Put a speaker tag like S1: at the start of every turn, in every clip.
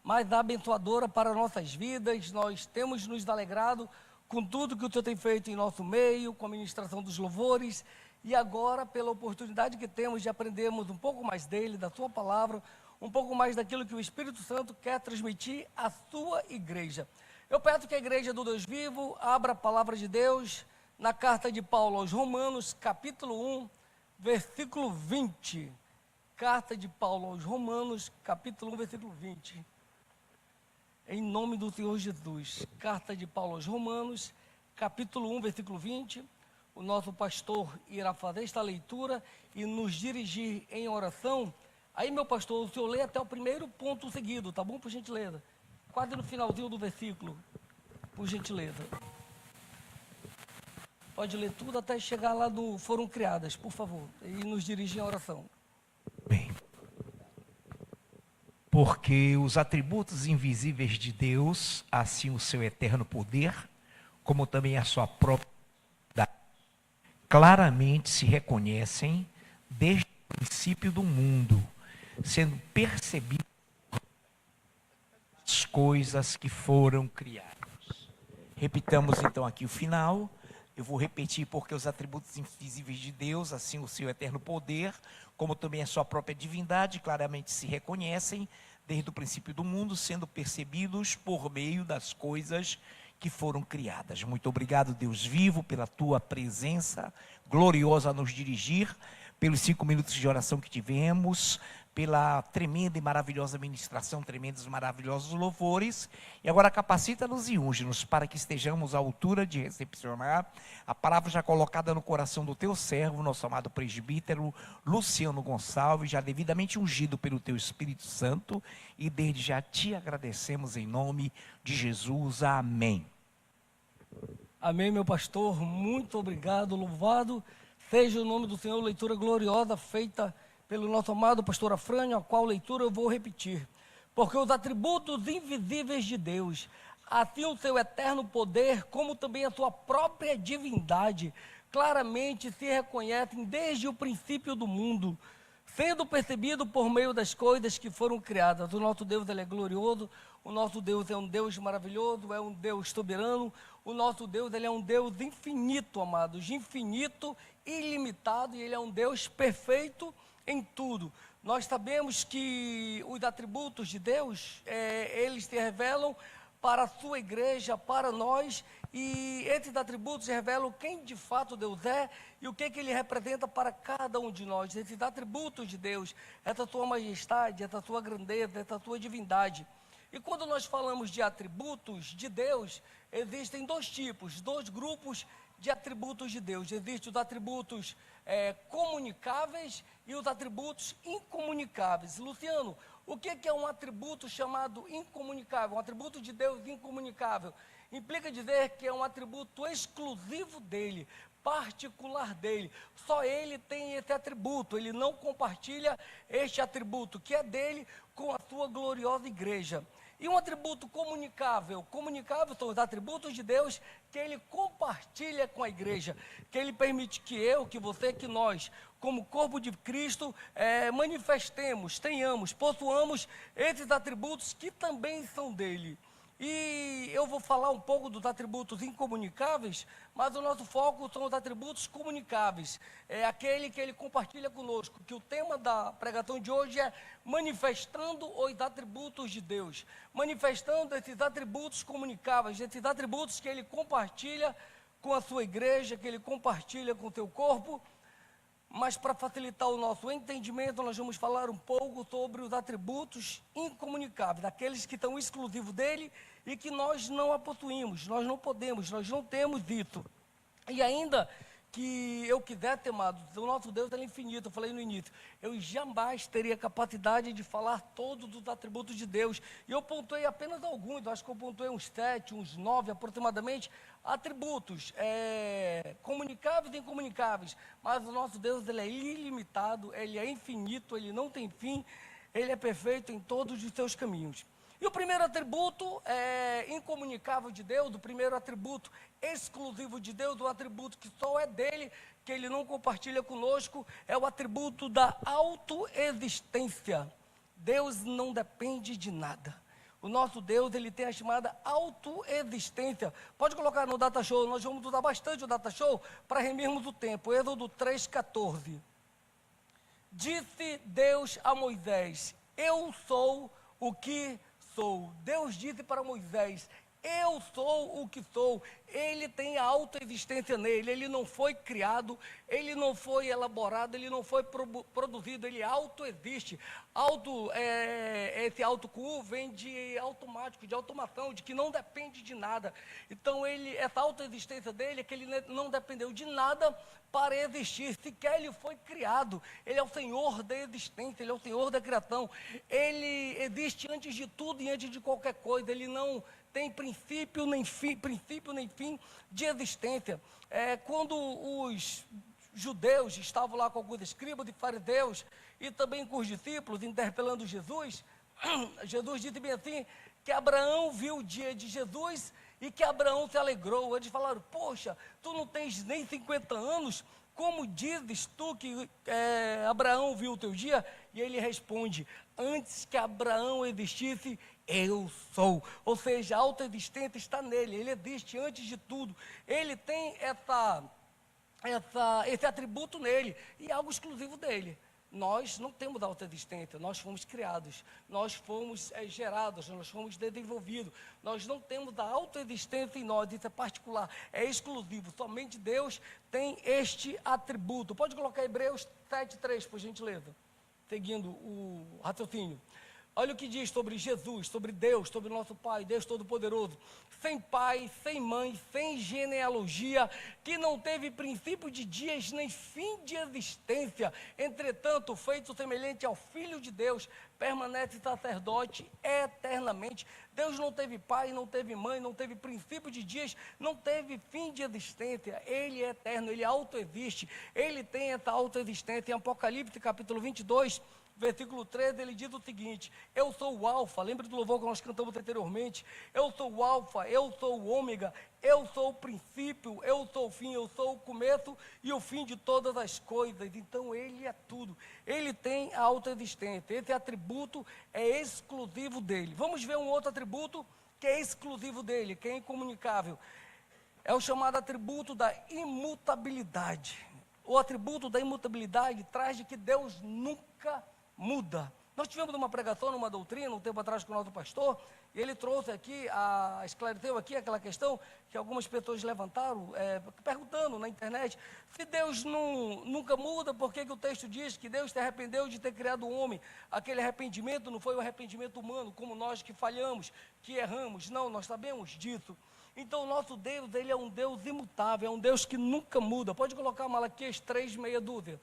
S1: mais abençoadora para nossas vidas. Nós temos nos alegrado com tudo que o Senhor tem feito em nosso meio, com a ministração dos louvores, e agora pela oportunidade que temos de aprendermos um pouco mais dele, da sua palavra, um pouco mais daquilo que o Espírito Santo quer transmitir à sua igreja. Eu peço que a igreja do Deus vivo abra a palavra de Deus na carta de Paulo aos Romanos, capítulo 1, versículo 20. Carta de Paulo aos Romanos, capítulo 1, versículo 20. Em nome do Senhor Jesus. Carta de Paulo aos Romanos, capítulo 1, versículo 20. O nosso pastor irá fazer esta leitura e nos dirigir em oração. Aí, meu pastor, o senhor lê até o primeiro ponto seguido, tá bom? Por gentileza. Quase no finalzinho do versículo, por gentileza. Pode ler tudo até chegar lá no foram criadas, por favor, e nos dirigir em oração.
S2: Bem, porque os atributos invisíveis de Deus, assim o seu eterno poder, como também a sua própria, claramente se reconhecem desde o princípio do mundo, sendo percebidas as coisas que foram criadas. Repitamos então aqui o final. Eu vou repetir: porque os atributos invisíveis de Deus, assim o seu eterno poder, como também a sua própria divindade, claramente se reconhecem desde o princípio do mundo, sendo percebidos por meio das coisas que foram criadas. Muito obrigado, Deus vivo, pela tua presença gloriosa a nos dirigir, pelos 5 minutos de oração que tivemos, pela tremenda e maravilhosa ministração, tremendos e maravilhosos louvores. E agora capacita-nos e unge-nos para que estejamos à altura de recepcionar a palavra já colocada no coração do teu servo, nosso amado presbítero Luciano Gonçalves, já devidamente ungido pelo teu Espírito Santo, e desde já te agradecemos em nome de Jesus. Amém.
S1: Amém, meu pastor, muito obrigado, louvado seja o nome do Senhor. Leitura gloriosa feita pelo nosso amado pastor Afrânio, a qual leitura eu vou repetir. Porque os atributos invisíveis de Deus, assim o seu eterno poder, como também a sua própria divindade, claramente se reconhecem desde o princípio do mundo, sendo percebido por meio das coisas que foram criadas. O nosso Deus, ele é glorioso, o nosso Deus é um Deus maravilhoso, é um Deus soberano, o nosso Deus, ele é um Deus infinito, amados, infinito, ilimitado, e ele é um Deus perfeito em tudo. Nós sabemos que os atributos de Deus, eles se revelam para a sua igreja, para nós, e esses atributos revelam quem de fato Deus é e o que ele representa para cada um de nós. Esses atributos de Deus, essa sua majestade, essa sua grandeza, essa sua divindade. E quando nós falamos de atributos de Deus, existem dois tipos, dois grupos de atributos de Deus. Existem os atributos comunicáveis e os atributos incomunicáveis. Luciano, o que é um atributo chamado incomunicável? Um atributo de Deus incomunicável implica dizer que é um atributo exclusivo dele, particular dele. Só ele tem esse atributo, ele não compartilha este atributo que é dele com a sua gloriosa igreja. E um atributo comunicável são os atributos de Deus que ele compartilha com a igreja, que ele permite que eu, que você, que nós, como corpo de Cristo, manifestemos, tenhamos, possuamos esses atributos que também são dele. E eu vou falar um pouco dos atributos incomunicáveis, mas o nosso foco são os atributos comunicáveis. É aquele que ele compartilha conosco, que o tema da pregação de hoje é manifestando os atributos de Deus. Manifestando esses atributos comunicáveis, esses atributos que ele compartilha com a sua igreja, que ele compartilha com o teu corpo. Mas para facilitar o nosso entendimento, nós vamos falar um pouco sobre os atributos incomunicáveis, aqueles que estão exclusivos dele e que nós não a possuímos, nós não podemos, nós não temos isso. E ainda que eu quisesse, amados, o nosso Deus é infinito, eu falei no início, eu jamais teria capacidade de falar todos os atributos de Deus, e eu pontuei apenas alguns, eu acho que eu pontuei uns 7, uns 9 aproximadamente, atributos, comunicáveis e incomunicáveis, mas o nosso Deus, ele é ilimitado, ele é infinito, ele não tem fim, ele é perfeito em todos os seus caminhos. E o primeiro atributo incomunicável de Deus, o primeiro atributo exclusivo de Deus, o atributo que só é dele, que ele não compartilha conosco, é o atributo da autoexistência. Deus não depende de nada. O nosso Deus, ele tem a chamada autoexistência. Pode colocar no Data Show, nós vamos usar bastante o Data Show para remirmos o tempo. Êxodo 3,14. Disse Deus a Moisés: eu sou o que sou. Deus disse para Moisés: eu sou o que sou. Ele tem a autoexistência nele, ele não foi criado, ele não foi elaborado, ele não foi produzido, ele autoexiste. Esse auto-cu vem de automático, de automação, de que não depende de nada. Então, essa autoexistência dele é que ele não dependeu de nada para existir, sequer ele foi criado. Ele é o Senhor da existência, ele é o Senhor da criação. Ele existe antes de tudo e antes de qualquer coisa, ele não tem princípio nem fim de existência. Quando os judeus estavam lá com alguns escribas e fariseus e também com os discípulos interpelando Jesus, Jesus disse bem assim, que Abraão viu o dia de Jesus e que Abraão se alegrou. Eles falaram: poxa, tu não tens nem 50 anos, como dizes tu que Abraão viu o teu dia? E ele responde: antes que Abraão existisse, eu sou. Ou seja, a autoexistência está nele, ele existe antes de tudo. Ele tem esse atributo nele, e é algo exclusivo dele. Nós não temos autoexistência, nós fomos criados, nós fomos gerados, nós fomos desenvolvidos. Nós não temos a autoexistência em nós, isso é particular, é exclusivo. Somente Deus tem este atributo. Pode colocar Hebreus 7,3, por gentileza, seguindo o raciocínio. Olha o que diz sobre Jesus, sobre Deus, sobre o nosso Pai, Deus Todo-Poderoso. Sem pai, sem mãe, sem genealogia, que não teve princípio de dias nem fim de existência. Entretanto, feito semelhante ao Filho de Deus, permanece sacerdote eternamente. Deus não teve pai, não teve mãe, não teve princípio de dias, não teve fim de existência. Ele é eterno, ele autoexiste. Ele tem essa autoexistência. Em Apocalipse, capítulo 22, versículo 13, ele diz o seguinte: eu sou o alfa, lembre do louvor que nós cantamos anteriormente, eu sou o alfa, eu sou o ômega, eu sou o princípio, eu sou o fim, eu sou o começo e o fim de todas as coisas. Então ele é tudo, ele tem a autoexistência, esse atributo é exclusivo dele. Vamos ver um outro atributo que é exclusivo dele, que é incomunicável, é o chamado atributo da imutabilidade. O atributo da imutabilidade traz de que Deus nunca muda. Nós tivemos uma pregação numa doutrina, um tempo atrás, com o nosso pastor, e ele trouxe aqui, esclareceu aqui aquela questão que algumas pessoas levantaram, perguntando na internet, se Deus nunca muda, por que o texto diz que Deus se arrependeu de ter criado o homem? Aquele arrependimento não foi o arrependimento humano, como nós que falhamos, que erramos. Não, nós sabemos disso. Então, o nosso Deus, ele é um Deus imutável, é um Deus que nunca muda. Pode colocar Malaquias 3, meia dúzia,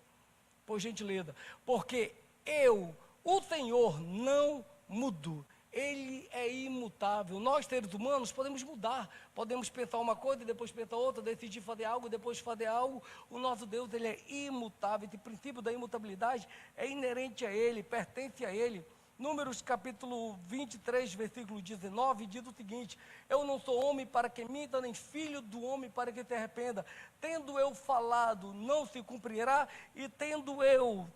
S1: por gentileza. Porque eu, o Senhor, não mudo. Ele é imutável. Nós, seres humanos, podemos mudar. Podemos pensar uma coisa e depois pensar outra, decidir fazer algo e depois fazer algo. O nosso Deus, ele é imutável. Esse princípio da imutabilidade é inerente a ele, pertence a ele. Números capítulo 23, versículo 19, diz o seguinte: eu não sou homem para que minta, nem filho do homem para que se arrependa. Tendo eu falado, não se cumprirá, e tendo eu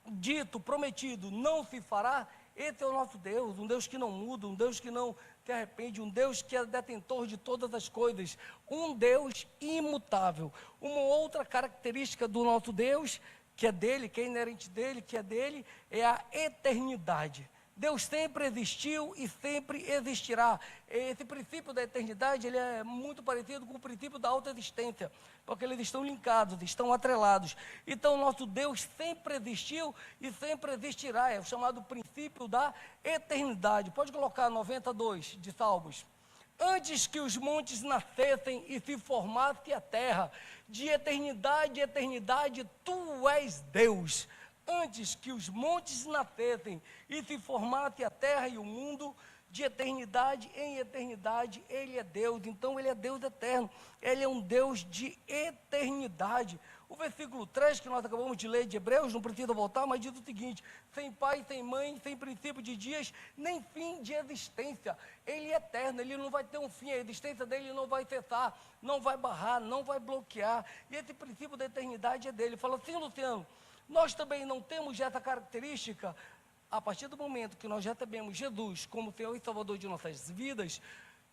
S1: dito, prometido, não se fará. Esse é o nosso Deus, um Deus que não muda, um Deus que não se arrepende, um Deus que é detentor de todas as coisas, um Deus imutável. Uma outra característica do nosso Deus, que é dele, que é inerente dele, que é dele, é a eternidade. Deus sempre existiu e sempre existirá. Esse princípio da eternidade, ele é muito parecido com o princípio da autoexistência, porque eles estão linkados, estão atrelados. Então, nosso Deus sempre existiu e sempre existirá. É o chamado princípio da eternidade. Pode colocar 92 de Salmos. Antes que os montes nascessem e se formasse a terra, de eternidade a eternidade, tu és Deus. Antes que os montes nascessem e se formasse a terra e o mundo, de eternidade em eternidade, ele é Deus. Então ele é Deus eterno, ele é um Deus de eternidade. O versículo 3 que nós acabamos de ler de Hebreus, não precisa voltar, mas diz o seguinte: sem pai, sem mãe, sem princípio de dias, nem fim de existência. Ele é eterno, ele não vai ter um fim, a existência dele não vai cessar, não vai barrar, não vai bloquear. E esse princípio da eternidade é dele. Fala assim: Luciano, nós também não temos essa característica. a partir do momento que nós recebemos Jesus como Senhor e Salvador de nossas vidas,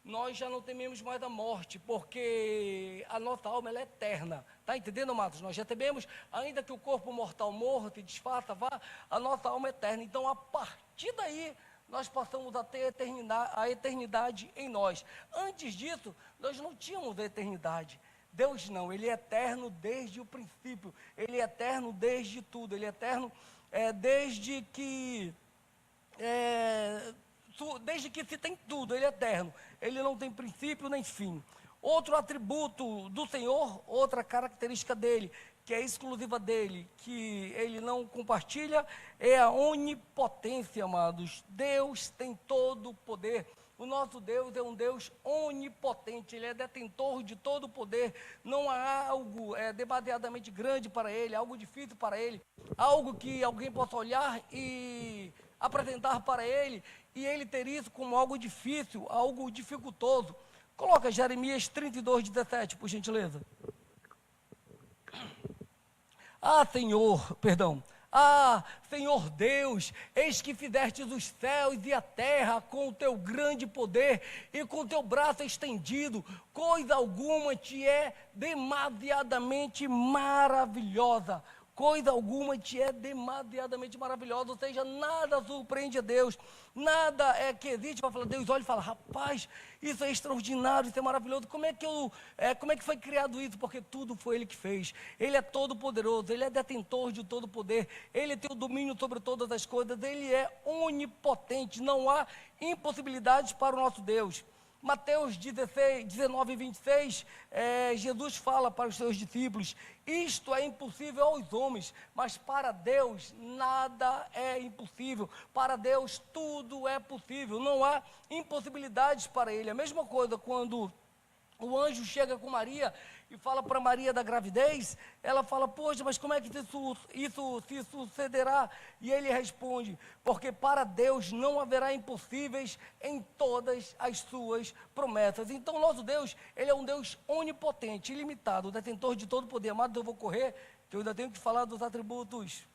S1: nós já não tememos mais a morte, porque a nossa alma ela é eterna. Está entendendo, amados? Nós já tememos, ainda que o corpo mortal morra, se desfaça, vá, a nossa alma é eterna. Então, a partir daí, nós passamos a ter a eternidade em nós. Antes disso, nós não tínhamos a eternidade. Deus não, Ele é eterno desde o princípio. Ele é eterno desde tudo. Ele é eterno desde que se tem tudo. Ele é eterno. Ele não tem princípio nem fim. Outro atributo do Senhor, outra característica dele, que é exclusiva dele, que ele não compartilha, é a onipotência, amados. Deus tem todo o poder. O nosso Deus é um Deus onipotente, Ele é detentor de todo o poder. Não há algo demasiadamente grande para Ele, algo difícil para Ele, algo que alguém possa olhar e apresentar para Ele, e Ele ter isso como algo difícil, algo dificultoso. Coloca Jeremias 32:17, por gentileza. Senhor Deus, eis que fizestes os céus e a terra com o teu grande poder e com o teu braço estendido, coisa alguma te é demasiadamente maravilhosa. Coisa alguma te é demasiadamente maravilhosa, ou seja, nada surpreende a Deus, nada que existe para falar, Deus olha e fala, rapaz, isso é extraordinário, isso é maravilhoso, como é que foi criado isso? Porque tudo foi Ele que fez. Ele é todo poderoso, Ele é detentor de todo poder, Ele tem o domínio sobre todas as coisas, Ele é onipotente, não há impossibilidades para o nosso Deus. Mateus 19:26, Jesus fala para os seus discípulos, isto é impossível aos homens, mas para Deus nada é impossível, para Deus tudo é possível, não há impossibilidades para Ele. A mesma coisa quando o anjo chega com Maria e fala para Maria da gravidez, ela fala, poxa, mas como é que isso se sucederá? E ele responde, porque para Deus não haverá impossíveis em todas as suas promessas. Então, nosso Deus, Ele é um Deus onipotente, ilimitado, detentor de todo poder. Amados, eu vou correr, que eu ainda tenho que falar dos atributos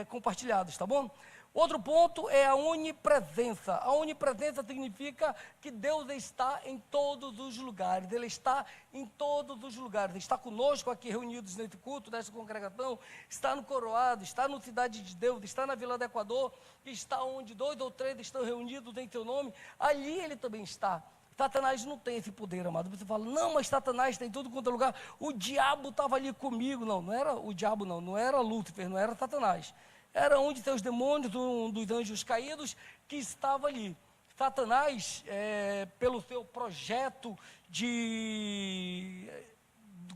S1: compartilhados, tá bom? Outro ponto é a onipresença. A onipresença significa que Deus está em todos os lugares. Ele está em todos os lugares. Está conosco aqui reunidos nesse culto, nessa congregação. Está no Coroado, está no Cidade de Deus, está na Vila do Equador. Está onde 2 ou 3 estão reunidos em teu nome. Ali Ele também está. Satanás não tem esse poder, amado. Você fala, não, mas Satanás tem tudo quanto é lugar. O diabo estava ali comigo. Não era o diabo não era Lúcifer, não era Satanás. Era um de seus demônios, um dos anjos caídos, que estava ali. Satanás, pelo seu projeto de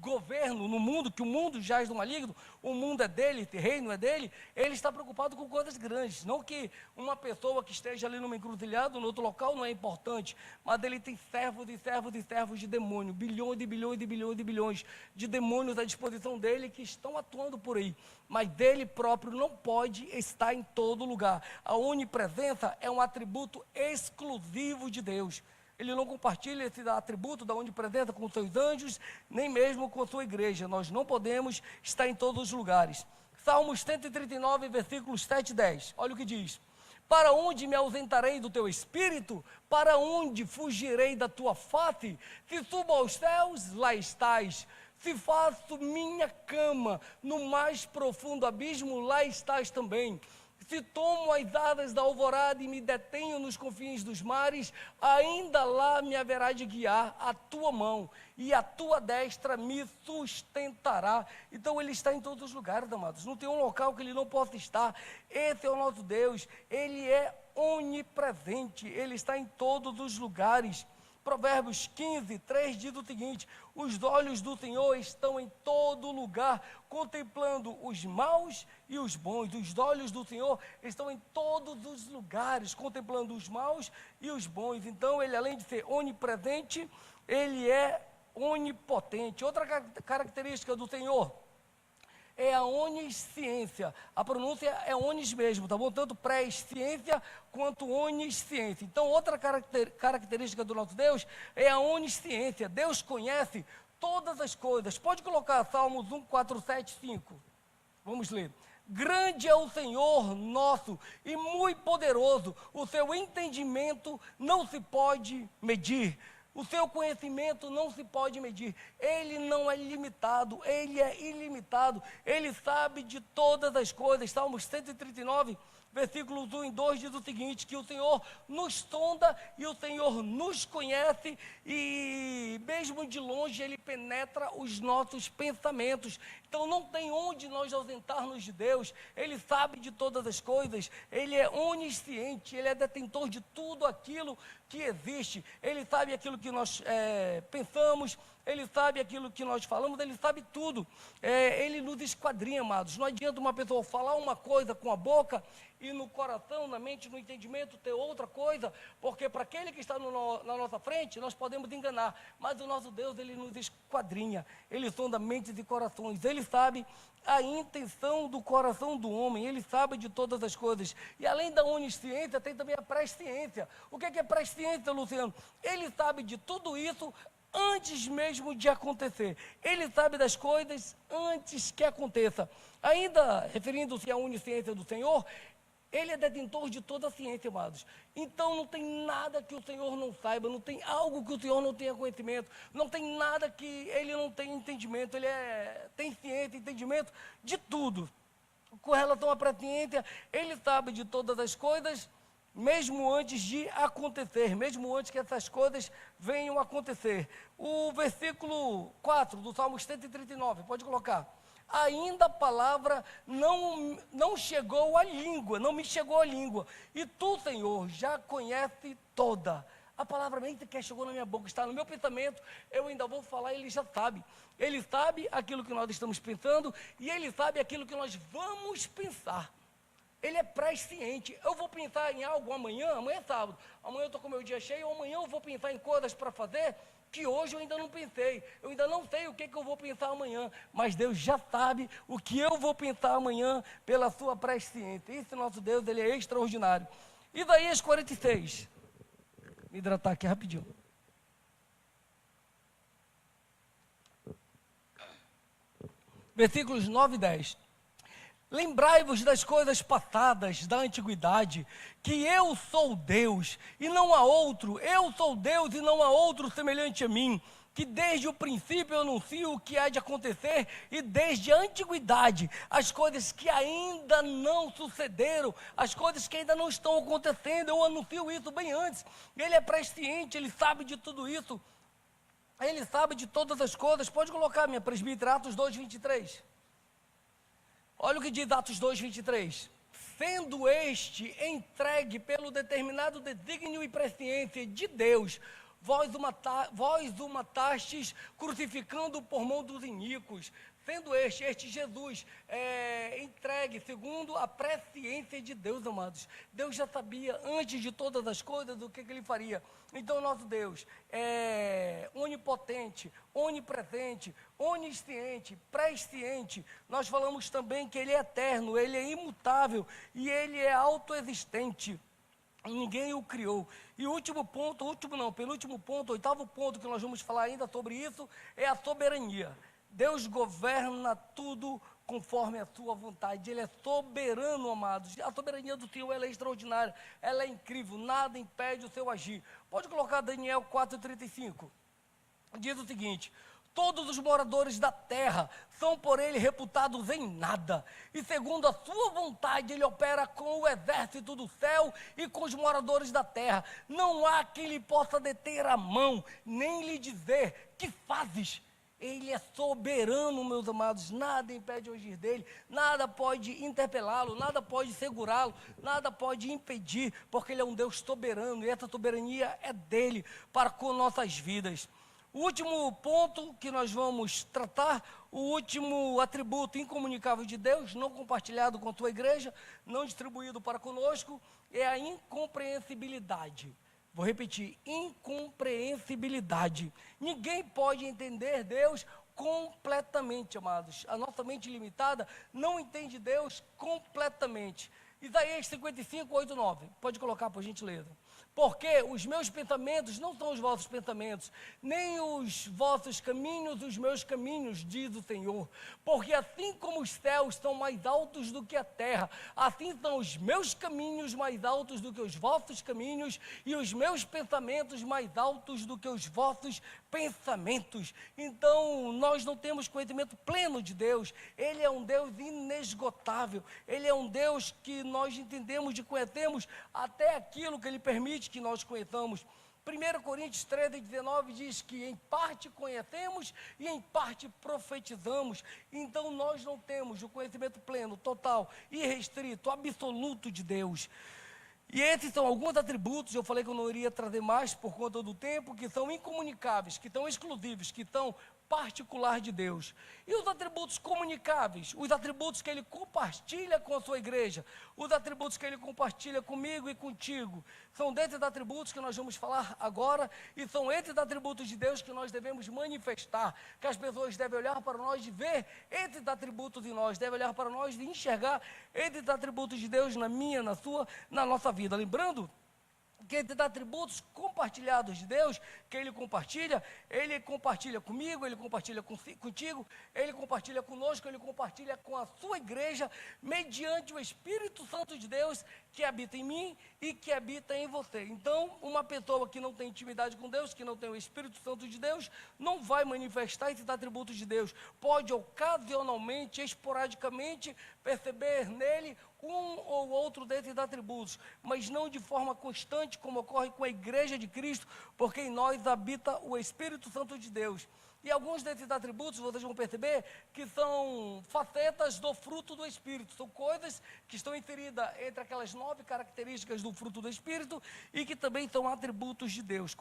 S1: governo no mundo, que o mundo jaz do maligno, o mundo é dele, esse reino é dele, ele está preocupado com coisas grandes. Não que uma pessoa que esteja ali numa encruzilhada, no outro local, não é importante, mas ele tem servos e servos e servos de demônio, bilhões e bilhões e bilhões e bilhões de demônios à disposição dele que estão atuando por aí. Mas dele próprio não pode estar em todo lugar. A onipresença é um atributo exclusivo de Deus. Ele não compartilha esse atributo da onipresença com seus anjos, nem mesmo com a sua igreja. Nós não podemos estar em todos os lugares. Salmos 139, versículos 7 e 10. Olha o que diz. Para onde me ausentarei do teu espírito? Para onde fugirei da tua face? Se subo aos céus, lá estás. Se faço minha cama no mais profundo abismo, lá estás também. Se tomo as asas da alvorada e me detenho nos confins dos mares, ainda lá me haverá de guiar a tua mão, e a tua destra me sustentará. Então Ele está em todos os lugares, amados. Não tem um local que Ele não possa estar. Esse é o nosso Deus. Ele é onipresente. Ele está em todos os lugares. Provérbios 15, 3 diz o seguinte: os olhos do Senhor estão em todo lugar, contemplando os maus e os bons. Os olhos do Senhor estão em todos os lugares, contemplando os maus e os bons. Então, Ele, além de ser onipresente, Ele é onipotente. Outra característica do Senhor é a onisciência. A pronúncia é onis mesmo, tá bom? Tanto presciência quanto onisciência. Então, outra característica do nosso Deus é a onisciência. Deus conhece todas as coisas. Pode colocar Salmos 1, 4, 7, 5. Vamos ler. Grande é o Senhor nosso e muito poderoso. O seu entendimento não se pode medir. O seu conhecimento não se pode medir. Ele não é limitado, ele é ilimitado. Ele sabe de todas as coisas. Salmos 139, versículos 1 e 2 diz o seguinte, que o Senhor nos sonda e o Senhor nos conhece e mesmo de longe Ele penetra os nossos pensamentos. Então não tem onde nós ausentarmos de Deus. Ele sabe de todas as coisas, Ele é onisciente, Ele é detentor de tudo aquilo que existe. Ele sabe aquilo que nós pensamos, Ele sabe aquilo que nós falamos, Ele sabe tudo. Ele nos esquadrinha, amados. Não adianta uma pessoa falar uma coisa com a boca e no coração, na mente, no entendimento ter outra coisa, porque para aquele que está na nossa frente, nós podemos enganar, mas o nosso Deus, Ele nos esquadrinha, Ele sonda mentes e corações, Ele sabe a intenção do coração do homem, Ele sabe de todas as coisas, e além da onisciência, tem também a presciência. O que é presciência, Luciano? Ele sabe de tudo isso antes mesmo de acontecer. Ele sabe das coisas antes que aconteça. Ainda referindo-se à onisciência do Senhor, Ele é detentor de toda a ciência, amados. Então não tem nada que o Senhor não saiba, não tem algo que o Senhor não tenha conhecimento, não tem nada que Ele não tenha entendimento. Ele tem ciência, entendimento de tudo. Com relação à presciência, Ele sabe de todas as coisas, mesmo antes de acontecer, mesmo antes que essas coisas venham a acontecer. O versículo 4 do Salmo 139, pode colocar. Ainda a palavra não chegou à língua, não me chegou à língua. E tu, Senhor, já conhece toda. A palavra nem sequer chegou na minha boca, está no meu pensamento, eu ainda vou falar, Ele já sabe. Ele sabe aquilo que nós estamos pensando e Ele sabe aquilo que nós vamos pensar. Ele é presciente. Eu vou pensar em algo amanhã é sábado, amanhã eu estou com o meu dia cheio, amanhã eu vou pensar em coisas para fazer que hoje eu ainda não pensei, eu ainda não sei o que eu vou pensar amanhã, mas Deus já sabe o que eu vou pensar amanhã pela sua presciência. Esse nosso Deus, Ele é extraordinário. Isaías 46, me hidratar aqui rapidinho. Versículos 9 e 10. Lembrai-vos das coisas passadas da antiguidade, que eu sou Deus e não há outro, eu sou Deus e não há outro semelhante a mim, que desde o princípio eu anuncio o que há de acontecer e desde a antiguidade as coisas que ainda não sucederam, as coisas que ainda não estão acontecendo, eu anuncio isso bem antes. Ele é presciente, Ele sabe de tudo isso, Ele sabe de todas as coisas. Pode colocar, minha presbítera, Atos 2:23. Olha o que diz Atos 2:23. Sendo este entregue pelo determinado desígnio e presciência de Deus, vós o matastes crucificando por mão dos iníquos. Sendo este Jesus, entregue segundo a presciência de Deus, amados. Deus já sabia antes de todas as coisas o que Ele faria. Então nosso Deus é onipotente, onipresente, onisciente, presciente. Nós falamos também que Ele é eterno, Ele é imutável e Ele é autoexistente. Ninguém o criou. E o penúltimo ponto, oitavo ponto que nós vamos falar ainda sobre isso, é a soberania. Deus governa tudo conforme a sua vontade. Ele é soberano, amados. A soberania do Senhor, ela é extraordinária, ela é incrível, nada impede o seu agir. Pode colocar Daniel 4:35. Diz o seguinte: todos os moradores da terra são por Ele reputados em nada, e segundo a sua vontade Ele opera com o exército do céu e com os moradores da terra. Não há quem lhe possa deter a mão, nem lhe dizer: que fazes? Ele é soberano, meus amados, nada impede o agir dele, nada pode interpelá-lo, nada pode segurá-lo, nada pode impedir, porque Ele é um Deus soberano, e essa soberania é dele para com nossas vidas. O último ponto que nós vamos tratar, o último atributo incomunicável de Deus, não compartilhado com a tua igreja, não distribuído para conosco, é a incompreensibilidade. Vou repetir, incompreensibilidade. Ninguém pode entender Deus completamente, amados. A nossa mente limitada não entende Deus completamente. Isaías 55:8-9. Pode colocar, por gentileza. Porque os meus pensamentos não são os vossos pensamentos, nem os vossos caminhos, os meus caminhos, diz o Senhor. Porque assim como os céus são mais altos do que a terra, assim são os meus caminhos mais altos do que os vossos caminhos, e os meus pensamentos mais altos do que os vossos pensamentos. Então, nós não temos conhecimento pleno de Deus. Ele é um Deus inesgotável. Ele é um Deus que nós entendemos e conhecemos até aquilo que Ele permite que nós conheçamos. 1 Coríntios 13:19 diz que em parte conhecemos e em parte profetizamos. Então nós não temos o conhecimento pleno, total, irrestrito, absoluto de Deus. E esses são alguns atributos, eu falei que eu não iria trazer mais por conta do tempo, que são incomunicáveis, que são exclusivos, que são particular de Deus. E os atributos comunicáveis, os atributos que Ele compartilha com a sua igreja, os atributos que Ele compartilha comigo e contigo, são desses atributos que nós vamos falar agora, e são esses atributos de Deus que nós devemos manifestar, que as pessoas devem olhar para nós e ver esses atributos em nós, devem olhar para nós e enxergar esses atributos de Deus na minha, na sua, na nossa vida. Lembrando que esses atributos compartilhados de Deus, que Ele compartilha comigo, Ele compartilha contigo, Ele compartilha conosco, Ele compartilha com a sua igreja, mediante o Espírito Santo de Deus, que habita em mim e que habita em você. Então, uma pessoa que não tem intimidade com Deus, que não tem o Espírito Santo de Deus, não vai manifestar esses atributos de Deus. Pode ocasionalmente, esporadicamente, perceber nele um ou outro desses atributos, mas não de forma constante, como ocorre com a igreja de Cristo, porque em nós habita o Espírito Santo de Deus. E alguns desses atributos, vocês vão perceber, que são facetas do fruto do Espírito, são coisas que estão inseridas entre aquelas 9 características do fruto do Espírito, e que também são atributos de Deus,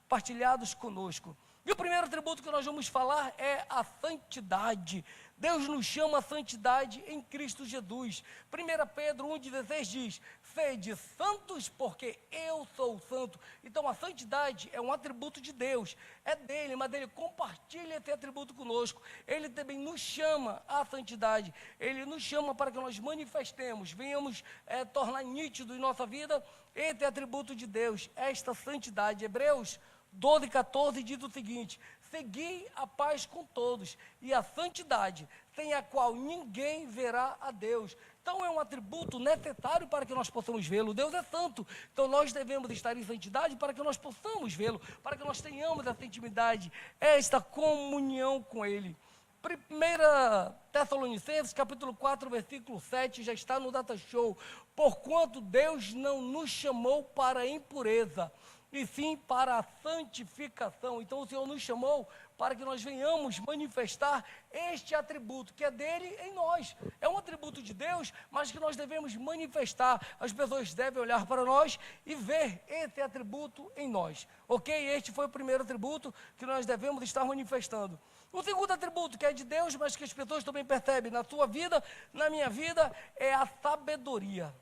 S1: partilhados conosco. E o primeiro atributo que nós vamos falar é a santidade. Deus nos chama a santidade em Cristo Jesus. 1 Pedro 1,16 diz: sede santos porque eu sou santo. Então a santidade é um atributo de Deus, é dele, mas ele compartilha esse atributo conosco. Ele também nos chama à santidade, ele nos chama para que nós manifestemos, venhamos tornar nítido em nossa vida esse atributo de Deus, esta santidade. Hebreus 12:14 diz o seguinte: segui a paz com todos e a santidade, sem a qual ninguém verá a Deus. Então é um atributo necessário para que nós possamos vê-lo. Deus é santo, então nós devemos estar em santidade para que nós possamos vê-lo, para que nós tenhamos essa intimidade, esta comunhão com Ele. 1 Tessalonicenses, capítulo 4, versículo 7, já está no Data Show. Porquanto Deus não nos chamou para a impureza, e sim para a santificação. Então o Senhor nos chamou para que nós venhamos manifestar este atributo, que é dele em nós. É um atributo de Deus, mas que nós devemos manifestar. As pessoas devem olhar para nós e ver esse atributo em nós. Ok? Este foi o primeiro atributo que nós devemos estar manifestando. O segundo atributo, que é de Deus, mas que as pessoas também percebem na sua vida, na minha vida, é a sabedoria.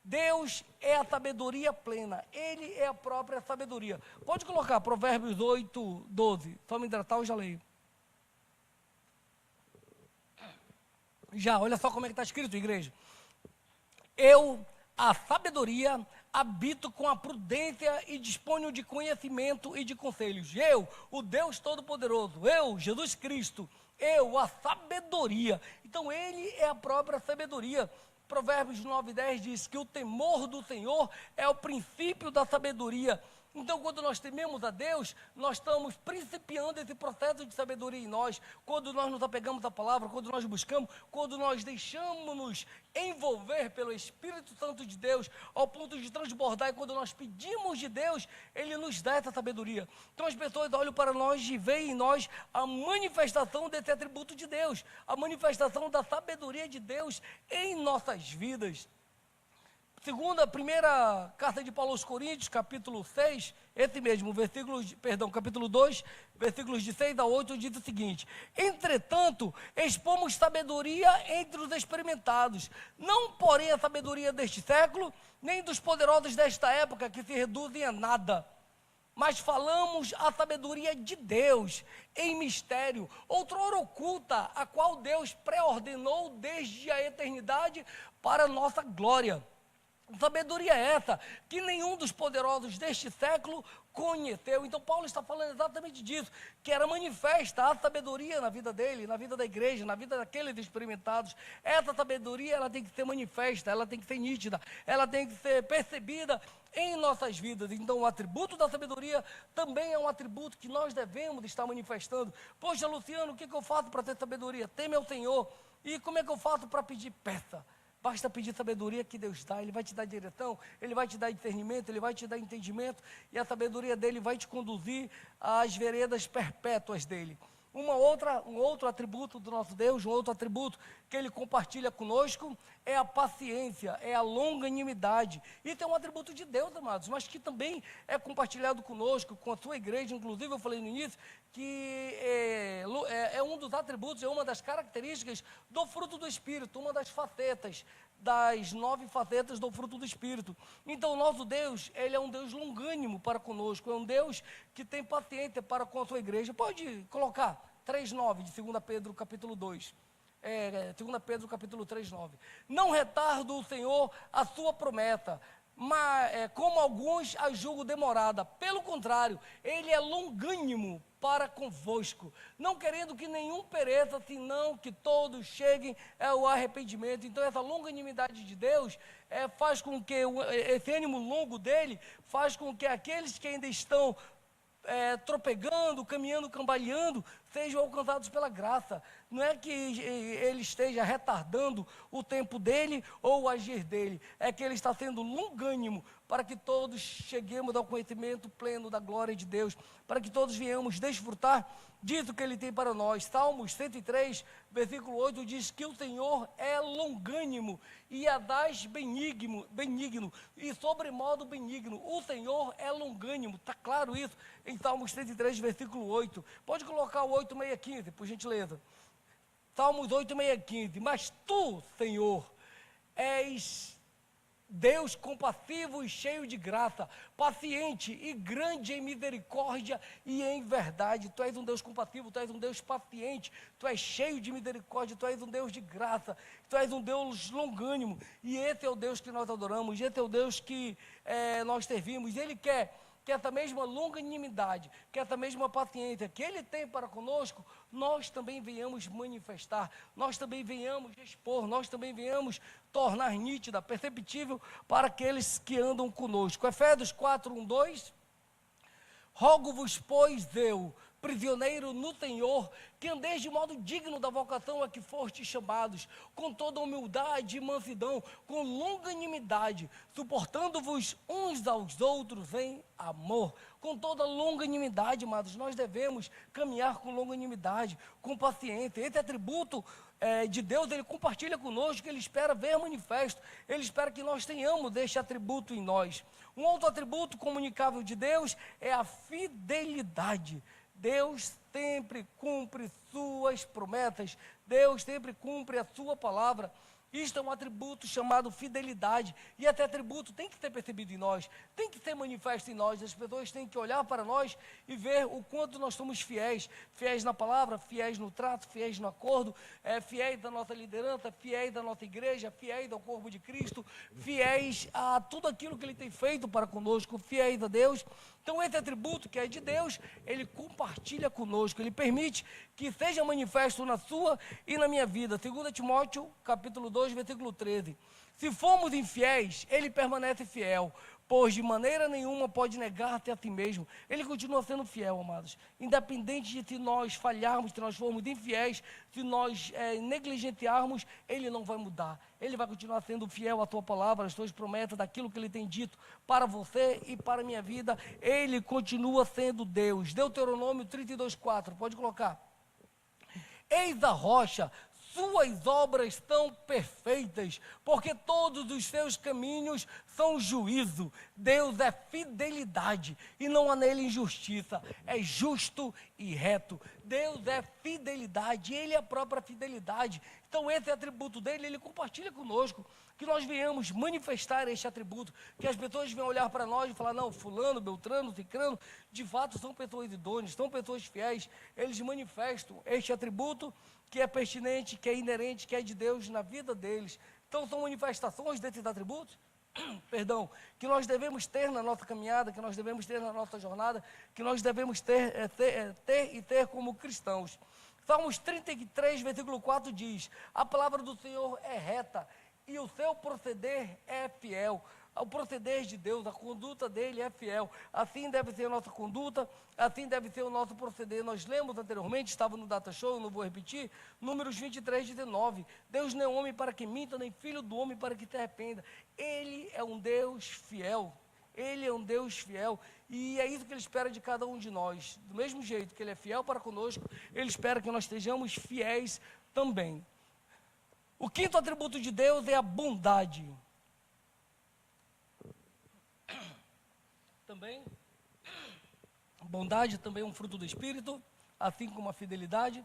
S1: Deus é a sabedoria plena, Ele é a própria sabedoria. Pode colocar Provérbios 8:12, só me hidratar eu já leio. Já, olha só como é que está escrito, igreja. Eu, a sabedoria, habito com a prudência e disponho de conhecimento e de conselhos. Eu, o Deus Todo-Poderoso, eu, Jesus Cristo, eu, a sabedoria. Então Ele é a própria sabedoria. Provérbios 9:10 diz que o temor do Senhor é o princípio da sabedoria. Então, quando nós tememos a Deus, nós estamos principiando esse processo de sabedoria em nós. Quando nós nos apegamos à palavra, quando nós buscamos, quando nós deixamos-nos envolver pelo Espírito Santo de Deus, ao ponto de transbordar, e quando nós pedimos de Deus, Ele nos dá essa sabedoria. Então, as pessoas olham para nós e veem em nós a manifestação desse atributo de Deus, a manifestação da sabedoria de Deus em nossas vidas. Primeira carta de Paulo aos Coríntios, capítulo 6, esse mesmo, capítulo 2, versículos de 6 a 8, diz o seguinte: entretanto, expomos sabedoria entre os experimentados, não porém a sabedoria deste século, nem dos poderosos desta época, que se reduzem a nada. Mas falamos a sabedoria de Deus em mistério, outrora oculta, a qual Deus pré-ordenou desde a eternidade para a nossa glória. Sabedoria essa que nenhum dos poderosos deste século conheceu. Então Paulo está falando exatamente disso, que era manifesta a sabedoria na vida dele, na vida da igreja, na vida daqueles experimentados. Essa sabedoria, ela tem que ser manifesta, ela tem que ser nítida, ela tem que ser percebida em nossas vidas. Então o atributo da sabedoria também é um atributo que nós devemos estar manifestando. Poxa, Luciano, o que eu faço para ter sabedoria? Teme ao Senhor. E como é que eu faço para pedir? Peça. Basta pedir sabedoria que Deus dá, Ele vai te dar direção, Ele vai te dar discernimento, Ele vai te dar entendimento, e a sabedoria dEle vai te conduzir às veredas perpétuas dEle. Um outro atributo do nosso Deus, um outro atributo que Ele compartilha conosco, é a paciência, é a longanimidade. Isso é um atributo de Deus, amados, mas que também é compartilhado conosco, com a sua igreja. Inclusive, eu falei no início que é um dos atributos, é uma das características do fruto do Espírito, uma das facetas, das 9 facetas do fruto do Espírito. Então, o nosso Deus, Ele é um Deus longânimo para conosco, é um Deus que tem paciência para com a sua igreja. Pode colocar 3:9 de 2 Pedro capítulo 2. 2 Pedro capítulo 3:9. Não retarda o Senhor a sua promessa, mas como alguns a julgam demorada. Pelo contrário, Ele é longânimo para convosco, não querendo que nenhum pereça, senão que todos cheguem ao arrependimento. Então essa longanimidade de Deus faz com que esse ânimo longo dele faz com que aqueles que ainda estão tropegando, caminhando, cambaleando, sejam alcançados pela graça. Não é que ele esteja retardando o tempo dele ou o agir dele, é que ele está sendo longânimo para que todos cheguemos ao conhecimento pleno da glória de Deus, para que todos venhamos desfrutar disso que Ele tem para nós. Salmos 103, versículo 8 diz que o Senhor é longânimo e adás benigno, e sobremodo benigno. O Senhor é longânimo, está claro isso em Salmos 103, versículo 8. Pode colocar o 8:6-15, por gentileza. Salmos 8:6-15. Mas tu, Senhor, és Deus compassivo e cheio de graça, paciente e grande em misericórdia e em verdade. Tu és um Deus compassivo, tu és um Deus paciente, tu és cheio de misericórdia, tu és um Deus de graça, tu és um Deus longânimo. E esse é o Deus que nós adoramos, esse é o Deus que nós servimos. E Ele quer que essa mesma longanimidade, que essa mesma paciência que Ele tem para conosco, nós também venhamos manifestar, nós também venhamos expor, nós também venhamos tornar nítida, perceptível para aqueles que andam conosco. Efésios 4:1-2. Rogo-vos, pois eu, prisioneiro no Senhor, que andeis de modo digno da vocação a que fostes chamados, com toda humildade e mansidão, com longanimidade, suportando-vos uns aos outros em amor. Com toda longanimidade, amados, nós devemos caminhar com longanimidade, com paciência. Esse atributo de Deus, Ele compartilha conosco, Ele espera ver manifesto, Ele espera que nós tenhamos este atributo em nós. Um outro atributo comunicável de Deus é a fidelidade. Deus sempre cumpre suas promessas, Deus sempre cumpre a sua palavra. Isto é um atributo chamado fidelidade, e esse atributo tem que ser percebido em nós, tem que ser manifesto em nós. As pessoas têm que olhar para nós e ver o quanto nós somos fiéis, fiéis na palavra, fiéis no trato, fiéis no acordo, fiéis da nossa liderança, fiéis da nossa igreja, fiéis ao corpo de Cristo, fiéis a tudo aquilo que Ele tem feito para conosco, fiéis a Deus. Então esse atributo que é de Deus, Ele compartilha conosco, Ele permite que seja manifesto na sua e na minha vida. 2 Timóteo, capítulo 2, versículo 13. Se formos infiéis, Ele permanece fiel, pois de maneira nenhuma pode negar-te a si mesmo. Ele continua sendo fiel, amados. Independente de se nós falharmos, se nós formos infiéis, se nós negligenciarmos, Ele não vai mudar. Ele vai continuar sendo fiel à tua palavra, às tuas promessas, daquilo que Ele tem dito para você e para a minha vida. Ele continua sendo Deus. Deuteronômio 32:4, pode colocar. Eis a rocha, suas obras são perfeitas, porque todos os seus caminhos são juízo. Deus é fidelidade e não há nele injustiça, é justo e reto. Deus é fidelidade, Ele é a própria fidelidade. Então esse atributo dele, Ele compartilha conosco, que nós venhamos manifestar este atributo, que as pessoas venham olhar para nós e falar, não, fulano, beltrano, cicrano, de fato são pessoas idôneas, são pessoas fiéis. Eles manifestam este atributo que é pertinente, que é inerente, que é de Deus na vida deles. Então são manifestações desses atributos? perdão, que nós devemos ter na nossa caminhada, que nós devemos ter na nossa jornada, que nós devemos ter como cristãos. Salmos 33, versículo 4 diz: a palavra do Senhor é reta e o seu proceder é fiel. O proceder de Deus, a conduta dele é fiel. Assim deve ser a nossa conduta, assim deve ser o nosso proceder. Nós lemos anteriormente, estava no Data Show, eu não vou repetir, Números 23, 19. Deus não é homem para que minta, nem filho do homem para que se arrependa. Ele é um Deus fiel. Ele é um Deus fiel. E é isso que Ele espera de cada um de nós. Do mesmo jeito que Ele é fiel para conosco, Ele espera que nós estejamos fiéis também. O quinto atributo de Deus é a bondade. Também, bondade também é um fruto do Espírito, assim como a fidelidade.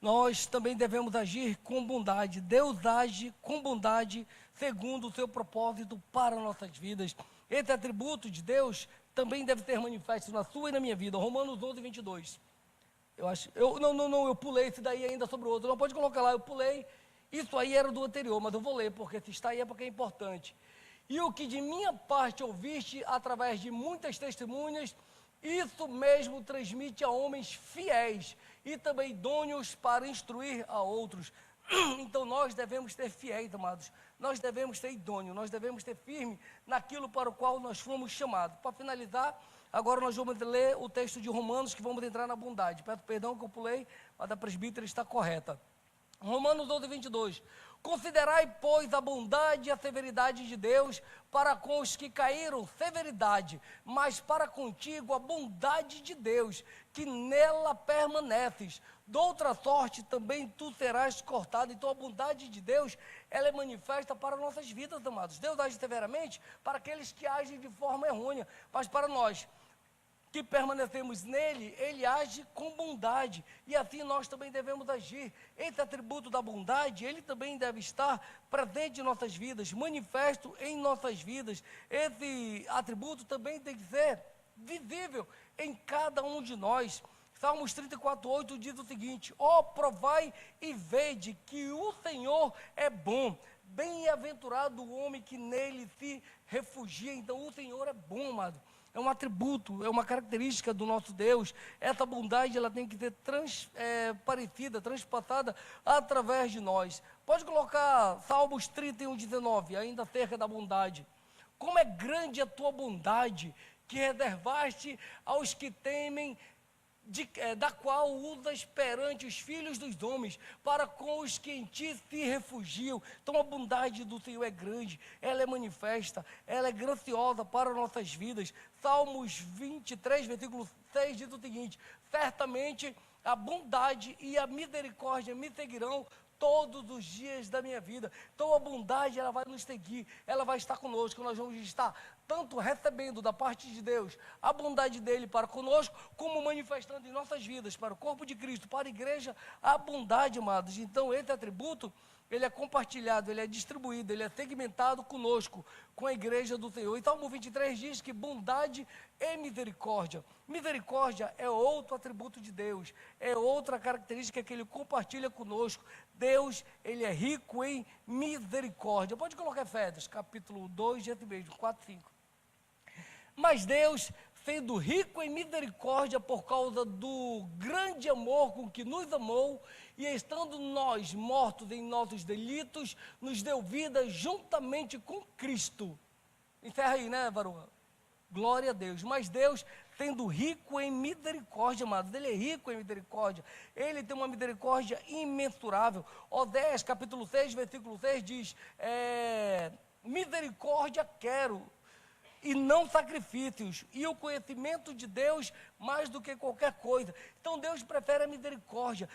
S1: Nós também devemos agir com bondade. Deus age com bondade, segundo o seu propósito para nossas vidas. Esse atributo de Deus também deve ser manifesto na sua e na minha vida. Romanos 11, 22. Eu pulei esse daí ainda sobre o outro. Não pode colocar lá, eu pulei. Isso aí era do anterior, mas eu vou ler, porque se está aí é porque é importante. E o que de minha parte ouviste através de muitas testemunhas, isso mesmo transmite a homens fiéis e também idôneos para instruir a outros. Então nós devemos ser fiéis, amados. Nós devemos ser idôneos, nós devemos ser firmes naquilo para o qual nós fomos chamados. Para finalizar, agora nós vamos ler o texto de Romanos, que vamos entrar na bondade. Peço perdão que eu pulei, mas a presbítera está correta. Romanos 12, 22. Considerai, pois, a bondade e a severidade de Deus para com os que caíram, severidade, mas para contigo a bondade de Deus, que nela permaneces. De outra sorte também tu serás cortado. Então a bondade de Deus, ela é manifesta para nossas vidas, amados. Deus age severamente para aqueles que agem de forma errônea, mas para nós que permanecemos nele, ele age com bondade, e assim nós também devemos agir. Esse atributo da bondade, ele também deve estar presente em nossas vidas, manifesto em nossas vidas. Esse atributo também tem que ser visível em cada um de nós. Salmos 34:8 diz o seguinte: ó, provai e vede que o Senhor é bom, bem-aventurado o homem que nele se refugia. Então o Senhor é bom, amado. É um atributo, é uma característica do nosso Deus. Essa bondade, ela tem que ser transpassada através de nós. Pode colocar Salmos 31:19, ainda acerca da bondade. Como é grande a tua bondade, que reservaste aos que temem, da qual usas perante os filhos dos homens, para com os que em ti se refugiam. Então a bondade do Senhor é grande, ela é manifesta, ela é graciosa para nossas vidas. Salmos 23, versículo 6 diz o seguinte: certamente a bondade e a misericórdia me seguirão todos os dias da minha vida. Então a bondade, ela vai nos seguir, ela vai estar conosco. Nós vamos estar tanto recebendo da parte de Deus a bondade dele para conosco, como manifestando em nossas vidas, para o corpo de Cristo, para a igreja, a bondade, amados. Então esse atributo, ele é compartilhado, ele é distribuído, ele é segmentado conosco, com a igreja do Senhor. E Salmo 23 diz que bondade e misericórdia. Misericórdia é outro atributo de Deus, é outra característica que ele compartilha conosco. Deus, ele é rico em misericórdia. Pode colocar Efésios, capítulo 2, esse mesmo, 4, 5. Mas Deus, sendo rico em misericórdia por causa do grande amor com que nos amou, e estando nós mortos em nossos delitos, nos deu vida juntamente com Cristo. Encerra aí, né, Varoa? Glória a Deus. Mas Deus, sendo rico em misericórdia, amados, ele é rico em misericórdia, ele tem uma misericórdia imensurável. Oséias, capítulo 6, versículo 6 diz: misericórdia quero, e não sacrifícios, e o conhecimento de Deus mais do que qualquer coisa. Então Deus prefere a misericórdia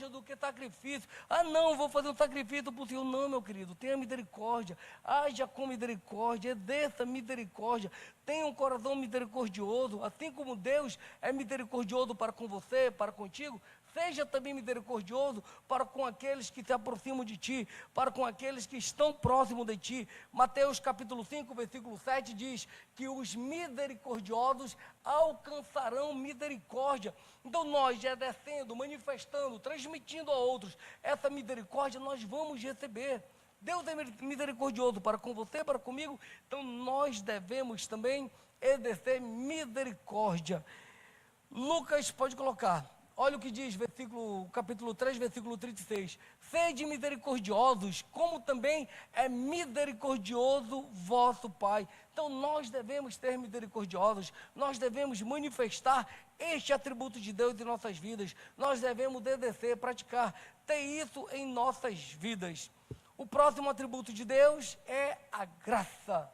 S1: do que sacrifício. Ah não, vou fazer um sacrifício para o Senhor. Não, meu querido, tenha misericórdia, haja com misericórdia, exerça misericórdia, tenha um coração misericordioso, assim como Deus é misericordioso para com você, para contigo. Seja também misericordioso para com aqueles que se aproximam de ti, para com aqueles que estão próximos de ti. Mateus capítulo 5, versículo 7 diz que os misericordiosos alcançarão misericórdia. Então nós, exercendo, manifestando, transmitindo a outros essa misericórdia, nós vamos receber. Deus é misericordioso para com você, para comigo, então nós devemos também exercer misericórdia. Lucas, pode colocar, olha o que diz, capítulo 3, versículo 36. Sede misericordiosos, como também é misericordioso vosso Pai. Então nós devemos ser misericordiosos, nós devemos manifestar este atributo de Deus em nossas vidas, nós devemos exercer, praticar, ter isso em nossas vidas. O próximo atributo de Deus é a graça.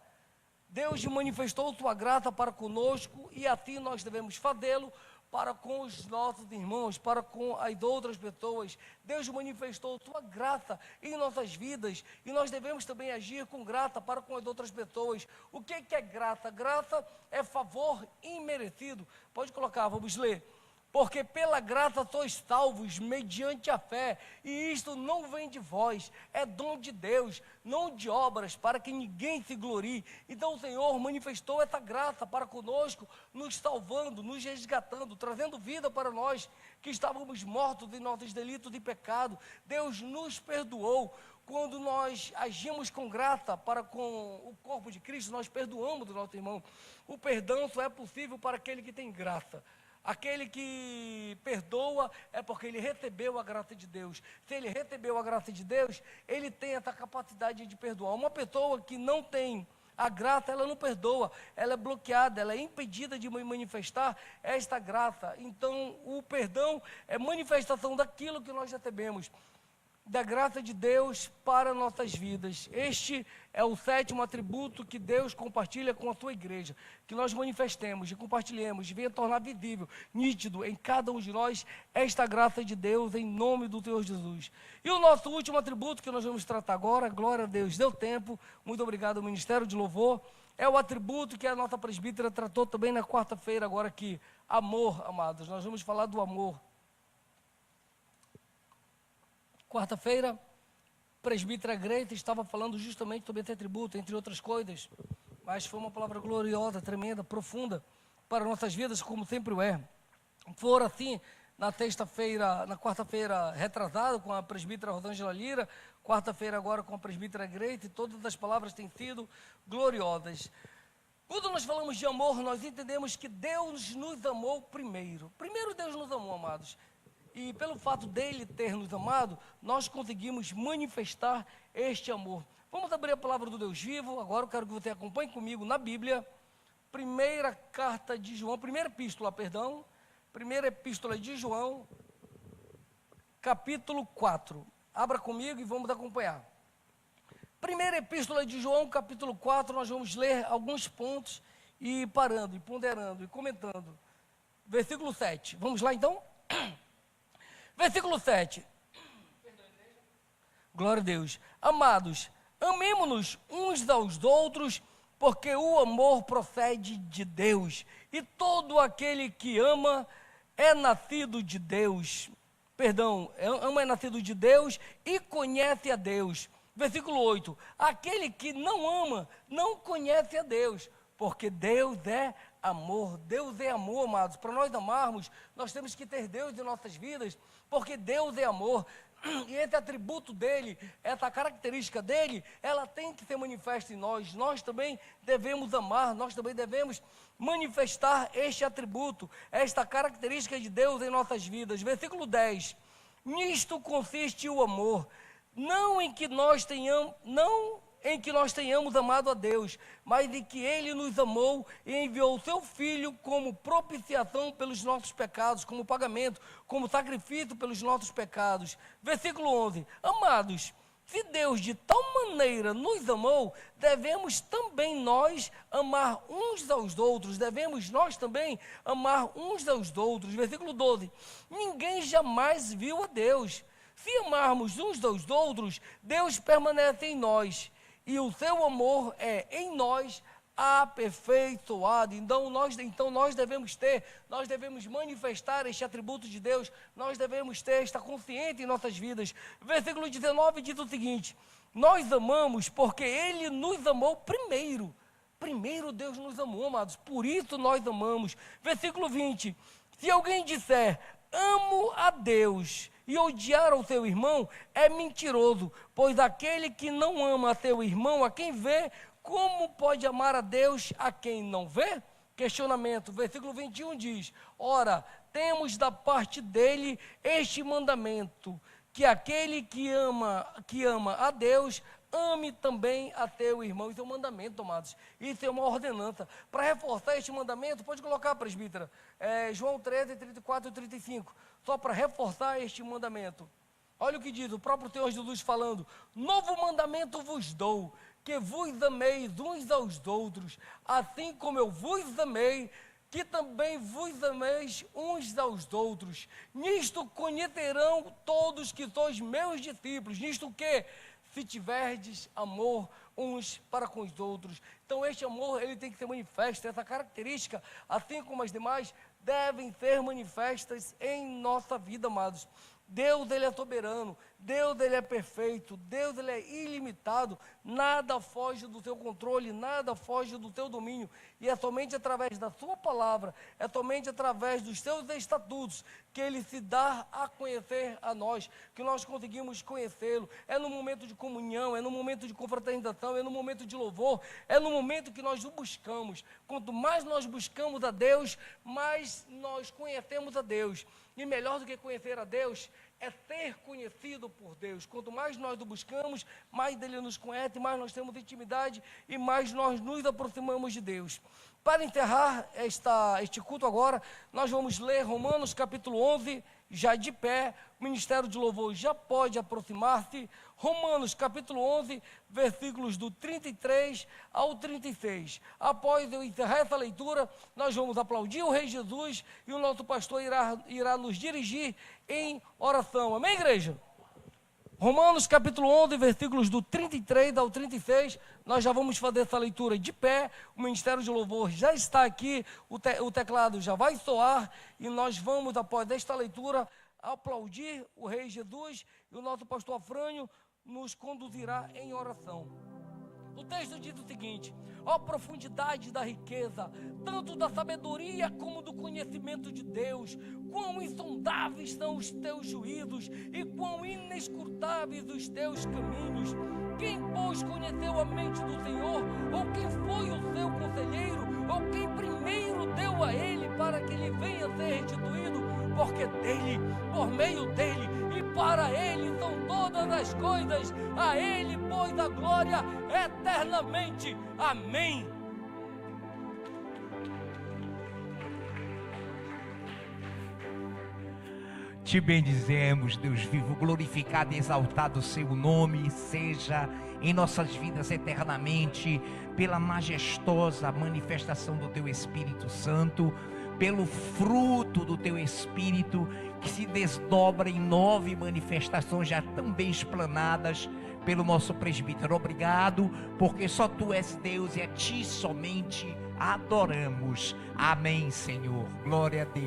S1: Deus manifestou sua graça para conosco e assim nós devemos fazê-lo para com os nossos irmãos, para com as outras pessoas. Deus manifestou sua graça em nossas vidas e nós devemos também agir com graça para com as outras pessoas. O que é graça? Graça é favor imerecido. Pode colocar, vamos ler. Porque pela graça sois salvos mediante a fé, e isto não vem de vós, é dom de Deus, não de obras, para que ninguém se glorie. Então o Senhor manifestou essa graça para conosco, nos salvando, nos resgatando, trazendo vida para nós, que estávamos mortos em nossos delitos e pecado. Deus nos perdoou. Quando nós agimos com graça para com o corpo de Cristo, nós perdoamos o nosso irmão. O perdão só é possível para aquele que tem graça. Aquele que perdoa é porque ele recebeu a graça de Deus. Se ele recebeu a graça de Deus, ele tem essa capacidade de perdoar. Uma pessoa que não tem a graça, ela não perdoa, ela é bloqueada, ela é impedida de manifestar esta graça. Então, o perdão é manifestação daquilo que nós recebemos, da graça de Deus para nossas vidas. Este é o 7º atributo que Deus compartilha com a sua igreja, que nós manifestemos e compartilhemos, e venha tornar visível, nítido em cada um de nós, esta graça de Deus em nome do Senhor Jesus. E o nosso último atributo que nós vamos tratar agora, glória a Deus, deu tempo, muito obrigado ao Ministério de Louvor, é o atributo que a nossa presbítera tratou também na quarta-feira agora aqui, amor, amados. Nós vamos falar do amor. Quarta-feira, presbítera Greita estava falando justamente sobre esse atributo, entre outras coisas, mas foi uma palavra gloriosa, tremenda, profunda para nossas vidas, como sempre o é. For assim, na quarta-feira retrasada, com a presbítera Rosângela Lira, quarta-feira agora com a presbítera Greita, e todas as palavras têm sido gloriosas. Quando nós falamos de amor, nós entendemos que Deus nos amou primeiro. Primeiro Deus nos amou, amados. E pelo fato dele ter nos amado, nós conseguimos manifestar este amor. Vamos abrir a palavra do Deus vivo. Agora eu quero que você acompanhe comigo na Bíblia. Primeira epístola de João, capítulo 4. Abra comigo e vamos acompanhar. Primeira epístola de João, capítulo 4, nós vamos ler alguns pontos e parando, e ponderando, e comentando. Versículo 7. Vamos lá então? Versículo 7. Glória a Deus. Amados, amemo-nos uns aos outros, porque o amor procede de Deus. E todo aquele que ama é nascido de Deus. Ama é nascido de Deus e conhece a Deus. Versículo 8. Aquele que não ama, não conhece a Deus, porque Deus é amor. Deus é amor, amados. Para nós amarmos, nós temos que ter Deus em nossas vidas, porque Deus é amor. E esse atributo dele, essa característica dele, ela tem que ser manifesta em nós. Nós também devemos amar, nós também devemos manifestar este atributo, esta característica de Deus em nossas vidas. Versículo 10. Nisto consiste o amor, não em que nós tenhamos amado a Deus, mas em que Ele nos amou e enviou o Seu Filho como propiciação pelos nossos pecados, como pagamento, como sacrifício pelos nossos pecados. Versículo 11. Amados, se Deus de tal maneira nos amou, devemos também nós amar uns aos outros. Devemos nós também amar uns aos outros. Versículo 12. Ninguém jamais viu a Deus. Se amarmos uns aos outros, Deus permanece em nós, e o seu amor é em nós aperfeiçoado. Então nós devemos manifestar este atributo de Deus, nós devemos ter esta consciência em nossas vidas. Versículo 19 diz o seguinte: nós amamos porque Ele nos amou primeiro. Primeiro Deus nos amou, amados, por isso nós amamos. Versículo 20: se alguém disser, amo a Deus e odiar ao teu irmão, é mentiroso, pois aquele que não ama a teu irmão, a quem vê, como pode amar a Deus a quem não vê? Questionamento, versículo 21 diz: ora, temos da parte dele este mandamento, que aquele que ama a Deus, ame também a teu irmão. Isso é um mandamento, amados. Isso é uma ordenança. Para reforçar este mandamento, pode colocar, presbítera, João 13, 34 e 35. Só para reforçar este mandamento. Olha o que diz o próprio Senhor Jesus falando: novo mandamento vos dou, que vos ameis uns aos outros, assim como eu vos amei, que também vos ameis uns aos outros. Nisto conhecerão todos que sois meus discípulos. Nisto que? Se tiverdes amor uns para com os outros. Então este amor, ele tem que ser manifesto. Essa característica, assim como as demais, devem ser manifestas em nossa vida, amados. Deus, ele é soberano, Deus, ele é perfeito, Deus, ele é ilimitado, nada foge do seu controle, nada foge do seu domínio, e é somente através da sua palavra, é somente através dos seus estatutos, que ele se dá a conhecer a nós, que nós conseguimos conhecê-lo. É no momento de comunhão, é no momento de confraternização, é no momento de louvor, é no momento que nós o buscamos. Quanto mais nós buscamos a Deus, mais nós conhecemos a Deus. E melhor do que conhecer a Deus, é ser conhecido por Deus. Quanto mais nós o buscamos, mais dele nos conhece, mais nós temos intimidade e mais nós nos aproximamos de Deus. Para encerrar este culto agora, nós vamos ler Romanos capítulo 11, já de pé. O ministério de louvor já pode aproximar-se. Romanos capítulo 11, versículos do 33 ao 36. Após eu encerrar essa leitura, nós vamos aplaudir o Rei Jesus e o nosso pastor irá nos dirigir em oração. Amém, igreja? Romanos capítulo 11, versículos do 33 ao 36, nós já vamos fazer essa leitura de pé. O ministério de louvor já está aqui, o teclado já vai soar, e nós vamos, após esta leitura, aplaudir o Rei Jesus, e o nosso pastor Afrânio nos conduzirá em oração. O texto diz o seguinte: ó profundidade da riqueza, tanto da sabedoria como do conhecimento de Deus, quão insondáveis são os teus juízos e quão inescrutáveis os teus caminhos. Quem, pois, conheceu a mente do Senhor? Ou quem foi o seu conselheiro? Ou quem primeiro deu a ele para que ele venha ser restituído? Porque dele, por meio dele e para ele são todas as coisas. A ele, pois, a glória eternamente. Amém.
S2: Te bendizemos, Deus vivo, glorificado e exaltado o seu nome seja em nossas vidas eternamente, pela majestosa manifestação do teu Espírito Santo, pelo fruto do teu Espírito, que se desdobra em 9 manifestações já tão bem explanadas pelo nosso presbítero. Obrigado, porque só tu és Deus e a ti somente adoramos. Amém, Senhor. Glória a Deus.